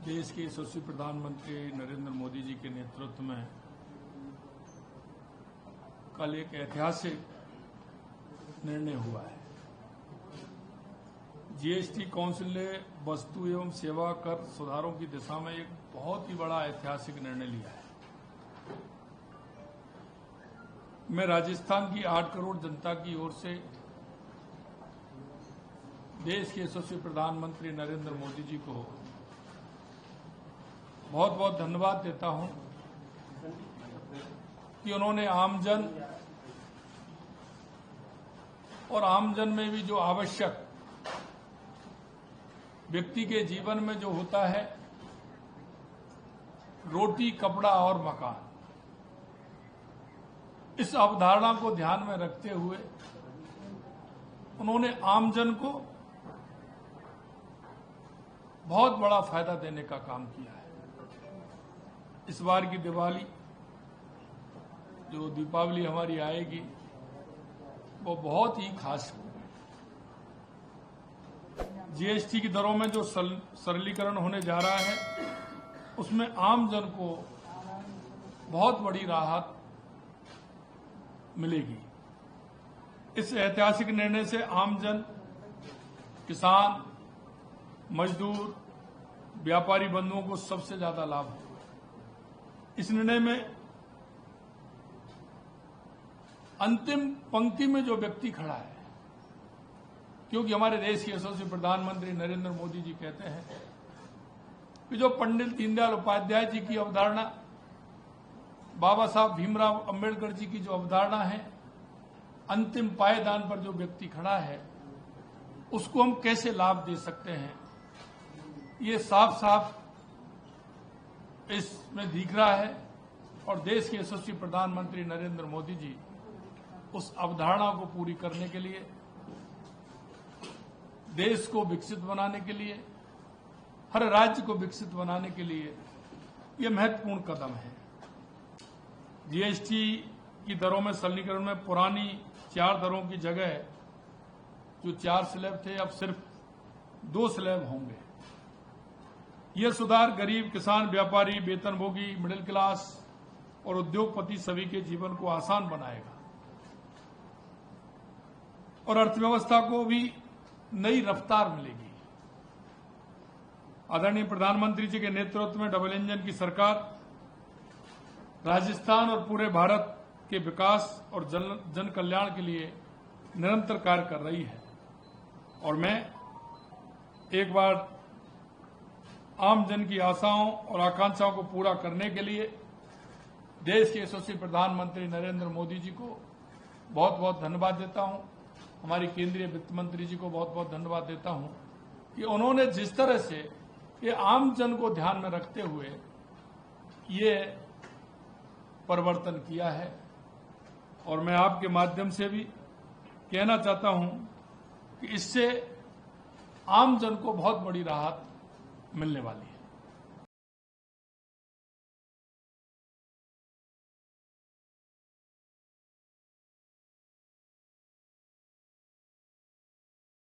देश के यशस्वी प्रधानमंत्री नरेंद्र मोदी जी के नेतृत्व में कल एक ऐतिहासिक निर्णय हुआ है। जीएसटी काउंसिल ने वस्तु एवं सेवा कर सुधारों की दिशा में एक बहुत ही बड़ा ऐतिहासिक निर्णय लिया है। मैं राजस्थान की 8 करोड़ जनता की ओर से देश के यशस्वी प्रधानमंत्री नरेंद्र मोदी जी को बहुत बहुत धन्यवाद देता हूं कि उन्होंने आमजन और आमजन में भी जो आवश्यक व्यक्ति के जीवन में जो होता है, रोटी, कपड़ा और मकान, इस अवधारणा को ध्यान में रखते हुए उन्होंने आमजन को बहुत बड़ा फायदा देने का काम किया है। इस बार की दिवाली, जो दीपावली हमारी आएगी, वो बहुत ही खास होगी। जीएसटी की दरों में जो सरलीकरण होने जा रहा है, उसमें आम जन को बहुत बड़ी राहत मिलेगी। इस ऐतिहासिक निर्णय से आम जन, किसान, मजदूर, व्यापारी बंधुओं को सबसे ज्यादा लाभ होगा। इस निर्णय में अंतिम पंक्ति में जो व्यक्ति खड़ा है, क्योंकि हमारे देश के यशस्वी प्रधानमंत्री नरेंद्र मोदी जी कहते हैं कि जो पंडित दीनदयाल उपाध्याय जी की अवधारणा, बाबा साहब भीमराव अंबेडकर जी की जो अवधारणा है, अंतिम पायदान पर जो व्यक्ति खड़ा है, उसको हम कैसे लाभ दे सकते हैं, ये साफ साफ इसमें दिख रहा है। और देश के यशस्वी प्रधानमंत्री नरेंद्र मोदी जी उस अवधारणा को पूरी करने के लिए, देश को विकसित बनाने के लिए, हर राज्य को विकसित बनाने के लिए ये महत्वपूर्ण कदम है। जीएसटी की दरों में सरलीकरण में पुरानी 4 दरों की जगह जो 4 स्लैब थे, अब सिर्फ 2 स्लैब होंगे। यह सुधार गरीब, किसान, व्यापारी, वेतनभोगी, मिडिल क्लास और उद्योगपति सभी के जीवन को आसान बनाएगा और अर्थव्यवस्था को भी नई रफ्तार मिलेगी। आदरणीय प्रधानमंत्री जी के नेतृत्व में डबल इंजन की सरकार राजस्थान और पूरे भारत के विकास और जन कल्याण के लिए निरंतर कार्य कर रही है। और मैं एक बार आम जन की आशाओं और आकांक्षाओं को पूरा करने के लिए देश के यशस्वी प्रधानमंत्री नरेंद्र मोदी जी को बहुत बहुत धन्यवाद देता हूं। हमारी केंद्रीय वित्त मंत्री जी को बहुत बहुत धन्यवाद देता हूं कि उन्होंने जिस तरह से ये आम जन को ध्यान में रखते हुए ये परिवर्तन किया है। और मैं आपके माध्यम से भी कहना चाहता हूं कि इससे आम जन को बहुत बड़ी राहत मिलने वाली है।